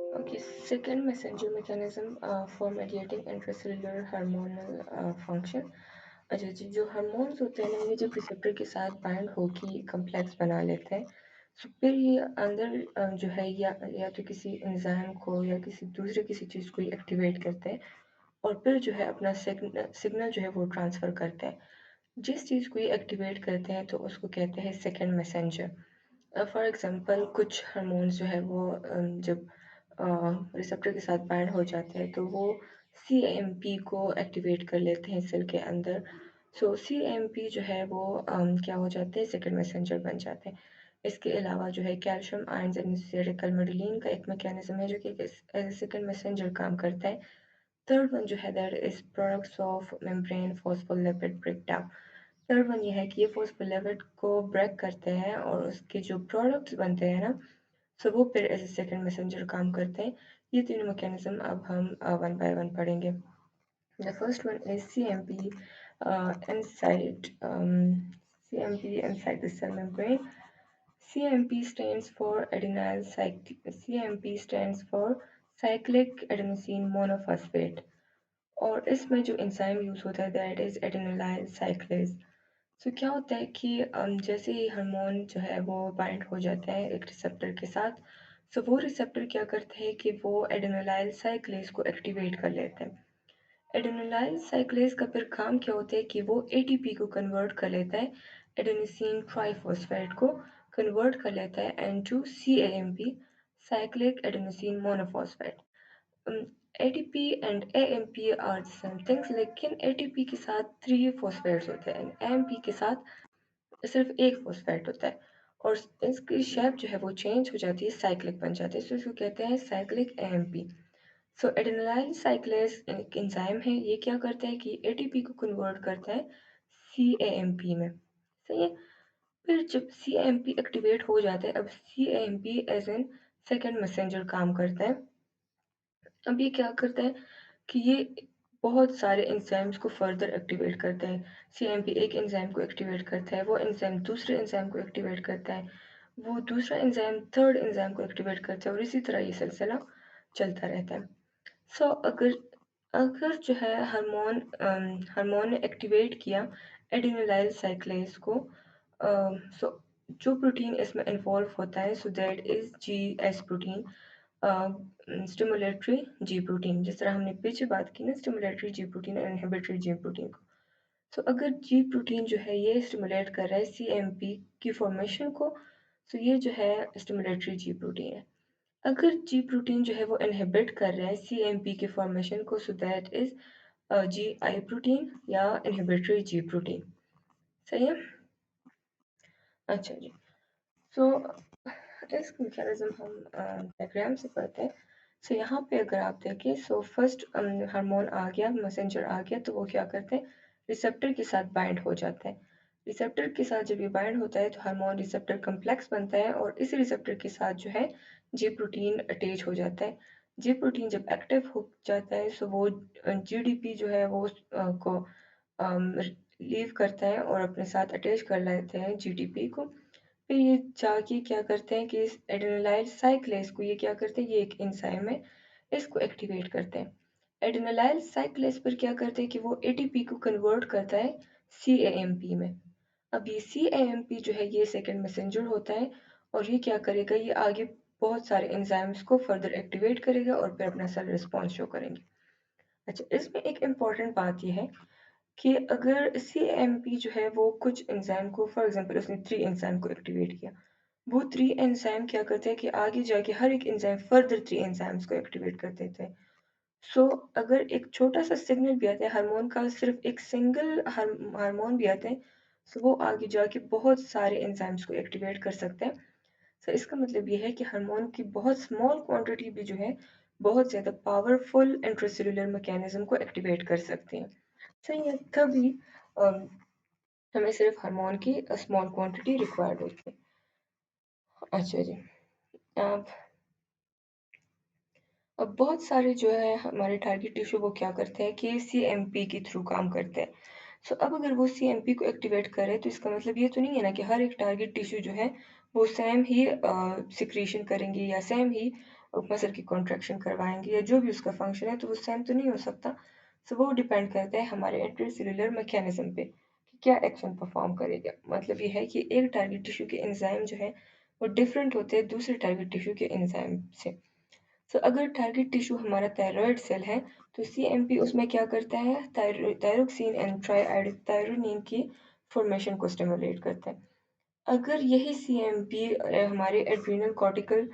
Okay, second messenger mechanism for mediating intracellular hormonal function। अच्छा जी, जो हार्मोन्स होते हैं ना, ये जब रिसेप्टर के साथ बाइंड होके कम्प्लेक्स बना लेते हैं, तो फिर ये अंदर जो है या तो किसी एंजाइम को या किसी चीज़ को एक्टिवेट करते हैं और फिर जो है अपना सिग्नल जो है वो ट्रांसफ़र करते हैं। जिस चीज़ को ये एक्टिवेट करते हैं तो उसको कहते हैं सेकंड मैसेंजर। फॉर एग्जांपल कुछ हार्मोन्स जो है वो जब रिसेप्टर के साथ बाइंड हो जाते हैं तो वो CAMP को एक्टिवेट कर लेते हैं सेल के अंदर। सो CAMP जो है वो क्या हो जाते हैं, सेकंड मैसेंजर बन जाते हैं। इसके अलावा जो है कैल्शियम आयंस एसिटिल्कोलिन का एक मैकेनिज्म है जो कि एज ए सेकंड मैसेंजर काम करता है। थर्ड वन जो है that is products of membrane phospholipid breakdown. Third one ये है कि ये फॉस्फोलिपिड को ब्रेक करते हैं और उसके जो प्रोडक्ट्स बनते हैं ना, सो वो फिर एज ए सेकंड मैसेंजर काम करते हैं। ये तीनों मैकेनिज्म अब हम वन बाय वन पढ़ेंगे। The first one is CMP inside CMP inside the cell membrane. CMP stands for CMP stands for cyclic adenosine monophosphate। और इसमें जो एंजाइम यूज़ होता है दैट इज़ एडेनोलाइल साइक्लेज। सो क्या होता है कि जैसे ही हार्मोन जो है वो बाइंड हो जाता है एक रिसेप्टर के साथ, सो वो रिसेप्टर क्या करते हैं कि वो एडेनोलाइल साइक्लेज को एक्टिवेट कर लेते हैं। एडेनोलाइल साइक्लेज का फिर काम क्या होता है कि वो ATP को कन्वर्ट कर लेता है, एडेनोसिन ट्राइफॉस्फेट को कन्वर्ट कर लेता है into CAMP, cyclic adenosine monophosphate. ATP and AMP are same things, लेकिन ATP के साथ 3 फॉस्फेट्स होते हैं एंड AMP के साथ सिर्फ एक फॉस्फेट होता है और इसकी शेप जो है वो चेंज हो जाती है, साइक्लिक बन जाती है। सो इसको कहते हैं साइक्लिक AMP। सो एडेनोलाइल साइक्लेज एक एंजाइम है, ये क्या करता है कि ATP को कन्वर्ट करता है CAMP में। सही है। फिर जब CAMP एक्टिवेट हो जाता है, अब CAMP as an second messenger काम करता है। अब ये क्या करता है कि ये बहुत सारे एंजाइम्स को फर्दर एक्टिवेट करता है। CAMP एक एंजाइम को एक्टिवेट करता है, वो एंजाइम दूसरे एंजाइम को एक्टिवेट करता है, वो दूसरा एंजाइम थर्ड एंजाइम को एक्टिवेट करता है और इसी तरह ये सिलसिला चलता रहता है। सो अगर अगर जो है हार्मोन ने एक्टिवेट किया एडिनोलाइल साइक्लेज को, सो जो प्रोटीन इसमें इन्वॉल्व होता है so that is GS protein, stimulatory ji protein. जिस तरह हमने पीछे बात की ना, स्टिमुलेटरी जी प्रोटीन और इनहिबिटरी जी प्रोटीन को। सो अगर जी प्रोटीन जो है ये स्टिमुलेट कर रहा है CMP की फॉर्मेशन को, सो ये जो है स्टिमुलेटरी जी प्रोटीन है। अगर जी प्रोटीन जो है वो इनहिबिट कर रहा है CMP के फॉर्मेशन को, so that is GI protein या इनहिबिटरी जी प्रोटीन। सही है। अच्छा जी। सो इस मैकेनिज्म हम डायग्राम से पढ़ते हैं। सो यहाँ पे अगर आप देखें, सो फर्स्ट हार्मोन आ गया, मैसेंजर आ गया, तो वो क्या करते हैं, रिसेप्टर के साथ बाइंड हो जाते हैं। रिसेप्टर के साथ जब ये बाइंड होता है तो हार्मोन रिसेप्टर कम्प्लेक्स बनता है और इस रिसेप्टर के साथ जो है जी प्रोटीन अटैच हो जाता है। जी प्रोटीन जब एक्टिव हो जाता है सो वो GDP जो है वो को लीव करता है और अपने साथ अटैच कर लेते हैं GDP को। फिर ये जाके क्या करते हैं कि इस एडेनोलाइल साइक्लेज को ये क्या करते हैं, ये एक एंजाइम है, इसको एक्टिवेट करते हैं। एडेनोलाइल साइक्लेज पर क्या करते हैं कि वो ATP को कन्वर्ट करता है CAMP में। अब ये CAMP जो है ये सेकंड मैसेंजर होता है और ये क्या करेगा, ये आगे बहुत सारे एंजाइम्स को फर्दर एक्टिवेट करेगा और फिर अपना सेल रिस्पॉन्स शो करेंगे। अच्छा, इसमें एक इम्पॉर्टेंट बात यह है कि अगर CAMP जो है वो कुछ एंजाइम को, फॉर एग्जांपल उसने 3 एंजाइम को एक्टिवेट किया, वो 3 एंजाइम क्या करते हैं कि आगे जाके हर एक एंजाइम फर्दर 3 एंजाइम्स को एक्टिवेट कर देते हैं। सो अगर एक छोटा सा सिग्नल भी आता है हार्मोन का, सिर्फ एक सिंगल हार्मोन भी आता है, सो वो आगे जाके बहुत सारे एंजाइम्स को एक्टिवेट कर सकते हैं। सो इसका मतलब ये है कि हार्मोन की बहुत स्मॉल क्वांटिटी भी जो है बहुत ज़्यादा पावरफुल इंट्रासेल्युलर मैकेनिज्म को एक्टिवेट कर सकते हैं। सही है। तभी अम, हमें सिर्फ हार्मोन की स्मॉल क्वांटिटी रिक्वायर्ड होती है। अच्छा जी। अब अब बहुत सारे जो है हमारे टारगेट टिश्यू वो क्या करते हैं कि CMP के थ्रू काम करते हैं। सो अब अगर वो CMP को एक्टिवेट करे तो इसका मतलब ये तो नहीं है ना कि हर एक टारगेट टिश्यू जो है वो सेम ही सिक्रीशन करेंगे या सेम ही मसल की कॉन्ट्रैक्शन करवाएंगे या जो भी उसका फंक्शन है, तो वो सेम तो नहीं हो सकता। सो वो डिपेंड करता है हमारे इंट्रासेल्युलर मैकेनिज्म पे कि क्या एक्शन परफॉर्म करेगा। मतलब ये है कि एक टारगेट टिश्यू के एंजाइम जो है वो डिफरेंट होते हैं दूसरे टारगेट टिश्यू के एंजाइम से। सो अगर टारगेट टिश्यू हमारा थायराइड सेल है, तो सीएमपी उसमें क्या करता है, थायरोक्सिन एंड ट्राईआयोडाइथायोनिन की फॉर्मेशन को स्टिमुलेट करता है। अगर यही सीएमपी हमारे एड्रीनल कॉर्टिकल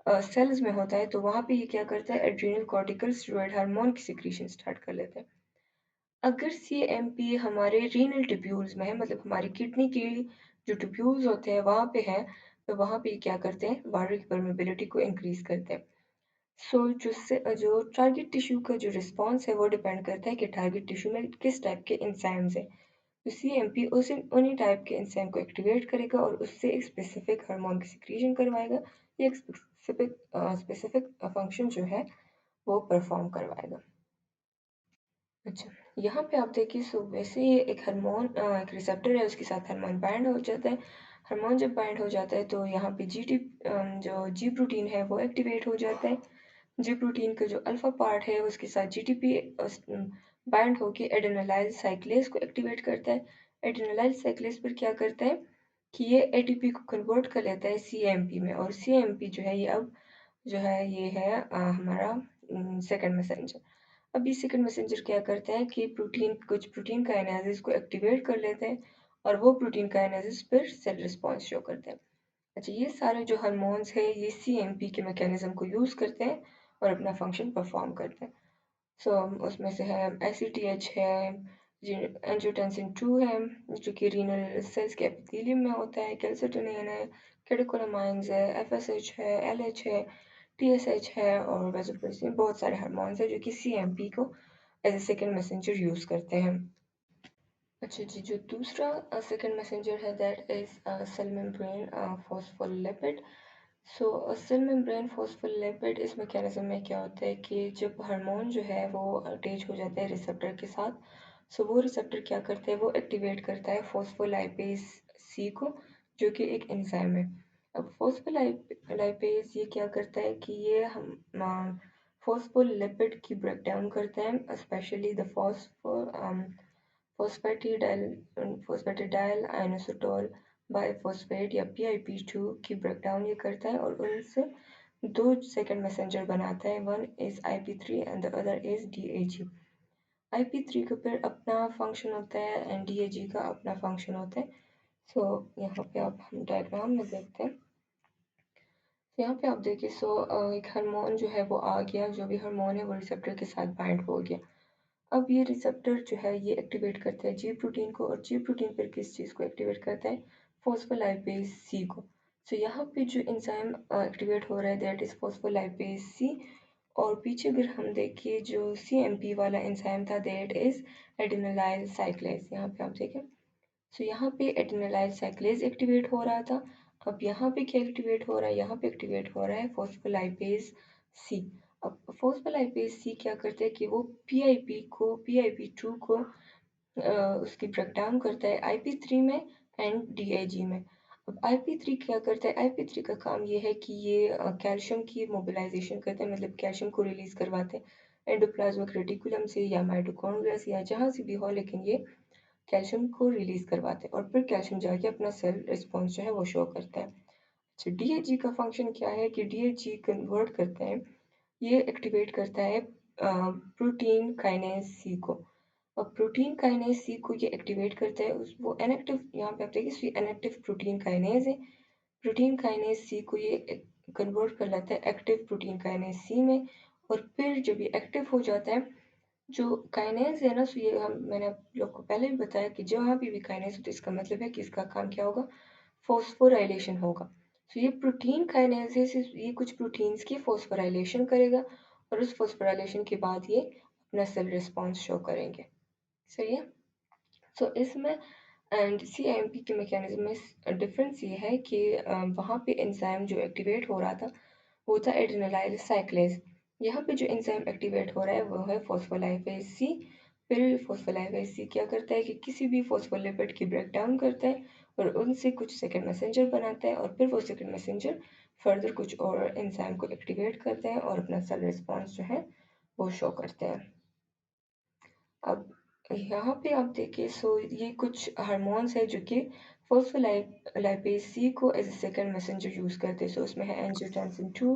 सेल्स में होता है, तो वहाँ पे ये क्या करता है, एड्रीनल कॉर्टिकल स्टेरॉयड हार्मोन की सिक्रीशन स्टार्ट कर लेते हैं। अगर सीएमपी हमारे रीनल ट्यूब्यूल्स में है, मतलब हमारी किडनी की जो ट्यूब्यूल्स होते हैं वहाँ पे है, तो वहाँ पे ये क्या करते हैं, वाटर की परमेबिलिटी को इंक्रीज करते हैं। सो जो टारगेट टिश्यू का जो रिस्पॉन्स है वो डिपेंड करता है कि टारगेट टिश्यू में किस टाइप के एंजाइम्स हैं। तो सीएमपी उन्हीं टाइप के एंजाइम को एक्टिवेट करेगा और उससे एक स्पेसिफिक हार्मोन की सिक्रीशन करवाएगा या एक स्पेसिफिक फंक्शन जो है वो परफॉर्म करवाएगा। अच्छा, यहाँ पे आप देखिए, सो वैसे ये एक हार्मोन एक रिसेप्टर है, उसके साथ हार्मोन बाइंड हो जाता है। हार्मोन जब बाइंड हो जाता है तो यहाँ पे जो जी प्रोटीन है वो एक्टिवेट हो जाता है। जी प्रोटीन का जो अल्फा पार्ट है उसके साथ जीटीपी बाइंड होके एडेनोलाइल साइक्लेज को एक्टिवेट करता है। एडेनोलाइल साइक्लेज पर क्या करता है कि ये एटीपी को कन्वर्ट कर लेता है सीएमपी में, और सीएमपी जो है ये अब जो है ये है हमारा सेकंड मैसेंजर। अब ये सेकंड मैसेंजर क्या करता है कि कुछ प्रोटीन काइनेसिस को एक्टिवेट कर लेते हैं और वो प्रोटीन काइनेसिस फिर सेल रिस्पॉन्स शो करते हैं। अच्छा, ये सारे जो हार्मोन्स हैं ये सीएमपी के मैकेनिज्म को यूज़ करते हैं और अपना फंक्शन परफॉर्म करते हैं। सो उसमें से है एसीटीएच है, एंजियोटेंसिन 2 है जो कि रीनल सेल्स के एपिथेलियम में होता है, कैल्सिटोनिन है, कैटेकोलामाइंस है, एफएसएच है, एलएच है, टीएसएच है और वेसोप्रेसिन। बहुत सारे हार्मोन्स हैं जो कि सीएमपी को as a second messenger use करते हैं। अच्छा जी, जो दूसरा सेकेंड मैसेंजर है that is cell membrane phospholipid. So cell membrane phospholipid इस मैकेनिज्म में क्या होता है कि जब हार्मोन जो है वो अटैच हो जाता है रिसेप्टर के साथ, सो वो रिसेप्टर क्या करता है, वो एक्टिवेट करता है फॉस्फोलाइपेज सी को, जो कि एक एंजाइम है। अब फॉस्फोलाइपेज ये क्या करता है कि ये हम फॉस्फोलिपिड की ब्रेक डाउन करते हैं, specially the phosphatidyl inositol biphosphate या PIP2 की ब्रेकडाउन ये करता है और उनसे दो सेकंड मैसेंजर बनाता है। One is IP3 and the other is DAG। IP3 का फिर अपना फंक्शन होता है एंड DAG का अपना फंक्शन होता है। सो यहाँ पे आप हम डायग्राम में देखते हैं। यहाँ पे आप देखिए, एक हार्मोन जो है वो आ गया, जो भी हार्मोन है वो रिसेप्टर के साथ बाइंड हो गया। अब ये रिसेप्टर जो है ये एक्टिवेट करता है जी प्रोटीन को, और जी प्रोटीन फिर किस चीज़ को एक्टिवेट करता है, फॉस्फोलाइपेज सी को। सो यहाँ पे जो एंजाइम एक्टिवेट हो रहा है दैट इज फॉस्फोलाइपेज सी। और पीछे अगर हम देखिए जो CMP वाला एंजाइम था दैट इज एडिनोलाइल साइक्लेज। यहाँ पे आप देखें, सो यहाँ पे एडिनोलाइल साइक्लेज एक्टिवेट हो रहा था। अब यहाँ पे क्या एक्टिवेट हो रहा है, यहाँ पे एक्टिवेट हो रहा है फॉस्फोलाइपेज सी। अब फॉस्फोलाइपेज सी क्या करते हैं कि वो PIP2 को उसकी ब्रेकडाउन करता है IP3 में एंड DAG में। अब IP3 क्या करता है, IP3 का काम ये है कि ये कैल्शियम की मोबिलाइजेशन करते हैं, मतलब कैल्शियम को रिलीज करवाते हैं एंडोप्लाज्मिक रेटिकुलम से या माइटोकॉन्ड्रिया से या जहाँ से भी हो, लेकिन ये कैल्शियम को रिलीज करवाते हैं और फिर कैल्शियम जाके अपना सेल रिस्पॉन्स जो है वो शो करता है। अच्छा, DAG का फंक्शन क्या है कि DAG कन्वर्ट करते हैं, ये एक्टिवेट करता है प्रोटीन काइनेज सी को। अब प्रोटीन काइनेज सी को ये एक्टिवेट करता है, उस वो इनएक्टिव, यहाँ पे आप देखिए इनएक्टिव प्रोटीन काइनेज है। प्रोटीन काइनेज सी को ये कन्वर्ट कर लेता है एक्टिव प्रोटीन काइनेज सी में। और फिर जब ये एक्टिव हो जाता है, जो काइनेज है ना, सो ये मैंने आप लोग को पहले भी बताया कि जहाँ भी काइनेज होता है इसका मतलब है कि इसका काम क्या होगा, फॉस्फोराइलेशन होगा। तो ये प्रोटीन काइनेसिस ये कुछ प्रोटीन्स की फॉस्फोराइलेशन करेगा और उस फॉस्फोराइलेशन के बाद ये अपना सेल रिस्पॉन्स शो करेंगे। सही है। सो इसमें एंड CIMP के मैकेनिज्म में डिफरेंस ये है कि वहाँ पे एंजाइम जो एक्टिवेट हो रहा था वो था एड्रेनालाइल साइक्लेज। यहाँ पे जो एंजाइम एक्टिवेट हो रहा है वो है फॉस्फोलाइपेज सी। फिर फॉस्फोलाइपेज सी क्या करता है कि किसी भी फॉस्फोलिपिड की ब्रेक डाउन करता है और उनसे कुछ सेकंड मैसेंजर बनाता है और फिर वो सेकंड मैसेंजर फर्दर कुछ और एंजाइम को एक्टिवेट करते हैं और अपना सेल रिस्पॉन्स जो है वो शो करते हैं। अब यहाँ पे आप देखिए, ये कुछ हार्मोन्स है जो कि फॉस्फोलाइपेज सी को as a second messenger use करते हैं। उसमें है angiotensin 2,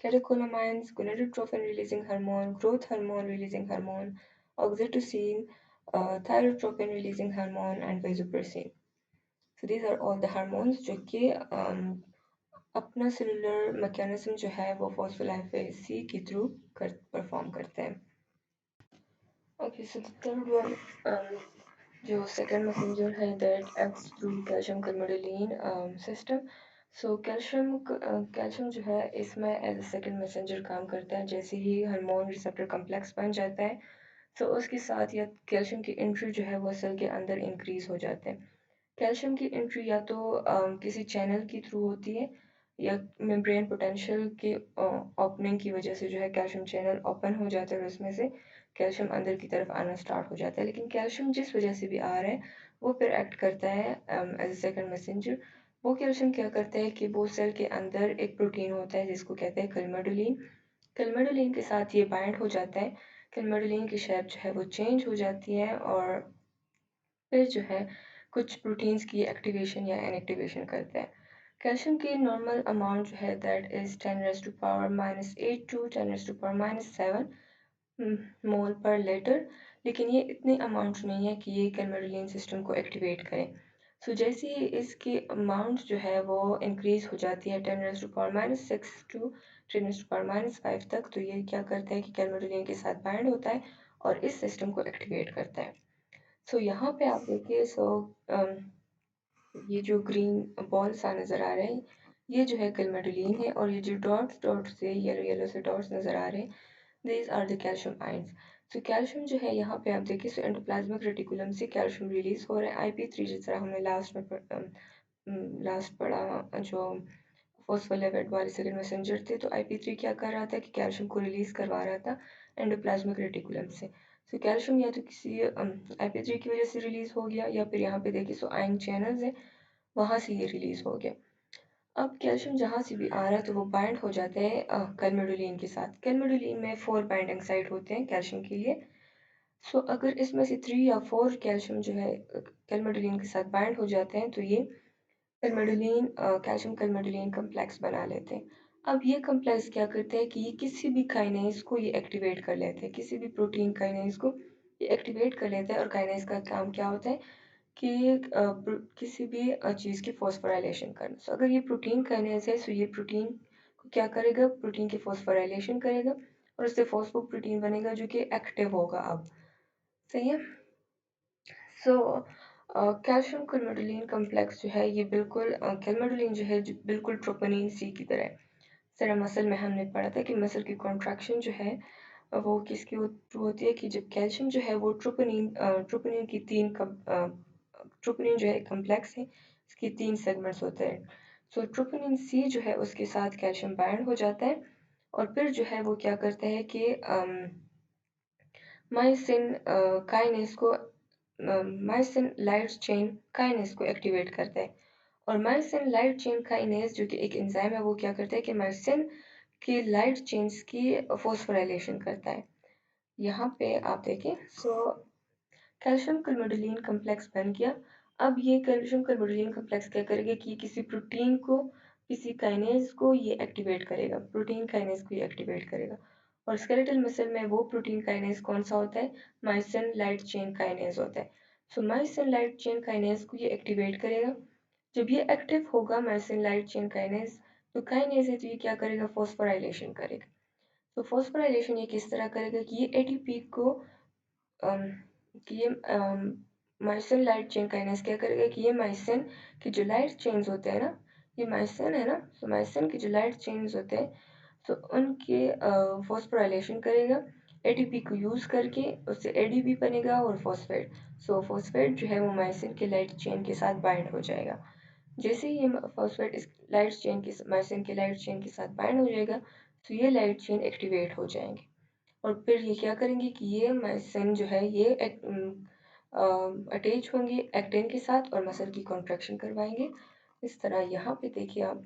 catecholamines, gonadotropin releasing hormone, growth hormone releasing hormone, oxytocin, thyrotropin releasing hormone and vasopressin. So these are all the hormones जो कि अपना सेलुलर मैकेनिज्म जो है वो फॉस्फोलाइपेज सी के थ्रू परफॉर्म करते हैं। Okay, so the third one, जो second messenger है, that acts through calcium calmodulin system. So calcium जो है इसमें एज ए सेकेंड मैसेंजर काम करता है। जैसे ही हार्मोन रिसेप्टर कम्प्लेक्स बन जाता है, तो उसके साथ या कैल्शियम की एंट्री जो है वो सेल के अंदर इंक्रीज हो जाते हैं। कैल्शियम की एंट्री या तो किसी चैनल के थ्रू होती है, या मेम्ब्रेन पोटेंशियल के ओपनिंग की वजह से जो है कैल्शियम चैनल ओपन हो जाता है और उसमें से कैल्शियम अंदर की तरफ आना स्टार्ट हो जाता है। लेकिन कैल्शियम जिस वजह से भी आ रहा है वो फिर एक्ट करता है एज ए सेकंड मैसेंजर। वो कैल्शियम क्या करता है कि वो सेल के अंदर एक प्रोटीन होता है जिसको कहते हैं कलमेडोलिन। कलमेडोलिन के साथ ये बाइंड हो जाता है। कलमेडोलिन की शेप जो है वो चेंज हो जाती है और फिर जो है कुछ प्रोटीन्स की एक्टिवेशन या इनएक्टिवेशन करते हैं। कैल्शियम की नॉर्मल अमाउंट जो है दैट इज 10⁻⁻8 टू 10⁻⁷ मोल पर लीटर। लेकिन ये इतने अमाउंट नहीं है कि ये कैलमेडुलिन सिस्टम को एक्टिवेट करें। सो जैसे ही इसकी अमाउंट जो है वो इंक्रीज हो जाती है 10⁻⁶ टू 10⁻⁵ तक, तो ये क्या करता है कि कैलमेडुलिन के साथ बाइंड होता है और इस सिस्टम को एक्टिवेट करता है। यहाँ पे आप देखिए, ये जो ग्रीन बॉल सा नज़र आ रहा है, ये जो है कलमेडुलिन है, और ये जो डॉट्स डॉट्स से येलो येलो से डॉट्स नज़र आ रहे हैं, these are the calcium ions. Calcium जो है यहाँ पे आप देखिए, एंडोप्लाज्मिक रेटिकुलम से कैल्शियम रिलीज हो रहा है। IP3 जिस तरह हमने लास्ट पढ़ा, जो फॉस्फोलिपिड वाले सेकंड मैसेंजर थे, तो IP3 क्या कर रहा था कि कैल्शियम को रिलीज करवा रहा था एंडोप्लाज्मिक रेटिकुलम से। कैल्शियम या तो किसी IP3 की वजह से रिलीज हो गया, या फिर यहाँ पे देखिए आयन चैनल्स है, वहाँ से ये रिलीज हो गया। अब कैल्शियम जहाँ से भी आ रहा है तो वो बाइंड हो जाते हैं कैलमेडुलिन के साथ। कैलमेडुलिन में 4 बाइंडिंग साइट होते हैं कैल्शियम के लिए। अगर इसमें से 3 या 4 कैल्शियम जो है कैलमेडुलिन के साथ बाइंड हो जाते हैं, तो ये कैल्शियम कैलमेडुलिन कम्प्लेक्स बना लेते हैं। अब ये कम्प्लेक्स क्या करते हैं कि ये किसी भी काइनेज को ये एक्टिवेट कर लेते हैं, किसी भी प्रोटीन काइनेज को ये एक्टिवेट कर लेते हैं। और काइनेज का काम क्या होता है कि किसी भी चीज़ की फॉस्फोराइलेशन करना। अगर ये प्रोटीन काइनेज है, ये प्रोटीन को क्या करेगा, प्रोटीन की फॉस्फोराइलेशन करेगा और उससे फॉस्फोप्रोटीन बनेगा जो कि एक्टिव होगा। अब सही है। सो कैल्शियम कैलमेडुलिन कम्प्लेक्स जो है ये बिल्कुल कैलमेडुलिन जो है बिल्कुल ट्रोपोनिन सी की तरह है। सर मसल में हमने पढ़ा था कि मसल की कॉन्ट्रैक्शन जो है वो किसके थ्रू होती है कि जब कैल्शियम जो है वो ट्रोपोनिन की ट्रोपोनिन जो है कम्प्लेक्स है, इसकी 3 सेगमेंट्स होते हैं। ट्रोपोनिन सी जो है उसके साथ कैल्शियम बाइंड हो जाता है और फिर जो है वो क्या करता है कि मायोसिन काइनेस को मायोसिन लाइट चेन काइनेस को एक्टिवेट करता है। और मायोसिन लाइट चेन काइनेस जो कि एक एंजाइम है, वो क्या करता है कि मायोसिन की लाइट चेन्स की फॉस्फोराइलेशन करता है। यहाँ पे आप देखें, कैल्शियम कैलमेडुलिन कम्प्लेक्स बन गया। अब ये कैल्शियम कैलमेडुलिन कम्प्लेक्स क्या करेगा कि किसी प्रोटीन को, किसी काइनेज को ये एक्टिवेट करेगा, प्रोटीन काइनेज को ये एक्टिवेट करेगा। और स्केलेटल मसल में वो प्रोटीन काइनेज कौन सा होता है, माइसिन लाइट चेन काइनेज होता है। माइसिन लाइट चेन काइनेज को ये एक्टिवेट करेगा। जब ये एक्टिव होगा माइसिन लाइट चेन काइनेज, तो काइनेज है तो ये क्या करेगा, फॉस्फोराइलेशन करेगा। फॉस्फोराइलेशन ये किस तरह करेगा कि ये एटीपी को कि ये माइसिन लाइट चेन काइनेज क्या करेगा कि ये माइसिन की जो लाइट चेन्स होते हैं ना, ये माइसिन है ना, माइसिन की जो लाइट चेन्स होते हैं, उनके फॉस्फोराइलेशन करेगा। एटीपी को यूज करके उससे एडीपी बनेगा और फॉस्फेट। फॉस्फेट जो है वो माइसिन के लाइट चेन के साथ बाइंड हो जाएगा। जैसे ही ये फॉस्फेट इस लाइट चेन के माइसिन के लाइट चेन के साथ बाइंड हो जाएगा, तो ये लाइट चेन एक्टिवेट हो जाएंगे और फिर ये क्या करेंगे कि ये माइसिन जो है ये अटैच होंगे एक्टिन के साथ और मसल की कॉन्ट्रैक्शन करवाएंगे। इस तरह यहाँ पे देखिए आप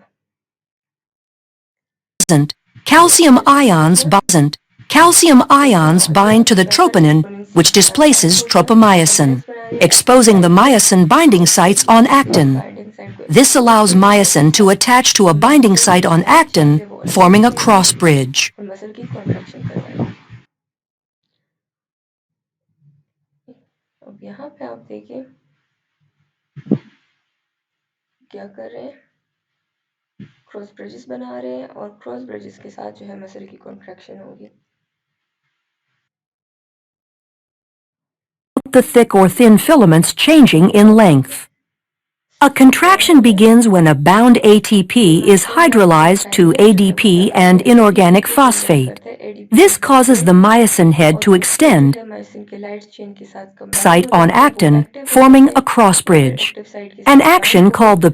calcium ions bind to the troponin, which displaces tropomyosin, exposing the myosin binding sites on actin. Binding site को This एक्सपोज allows करता है myosin to attach to a binding muscle site की on कॉन्ट्रैक्शन actin, के forming a volume को cross bridge. और muscle की contraction करवाएगा। अब यहाँ पे आप देखिए क्या कर रहे हैं, क्रॉस ब्रिजेस बना रहे हैं और क्रॉस ब्रिजेस के साथ जो है मसल की कॉन्ट्रैक्शन होगी। The thick or thin filaments changing in length. A contraction begins when a bound ATP is hydrolyzed to ADP and inorganic phosphate. This causes the myosin head to extend myosin के light chain के साथ combine site हो on जाता है, वो actin, active हो forming जाते a हैं cross और फिर bridge. एक्टिव साइट के An साथ बाइंड action होकर called the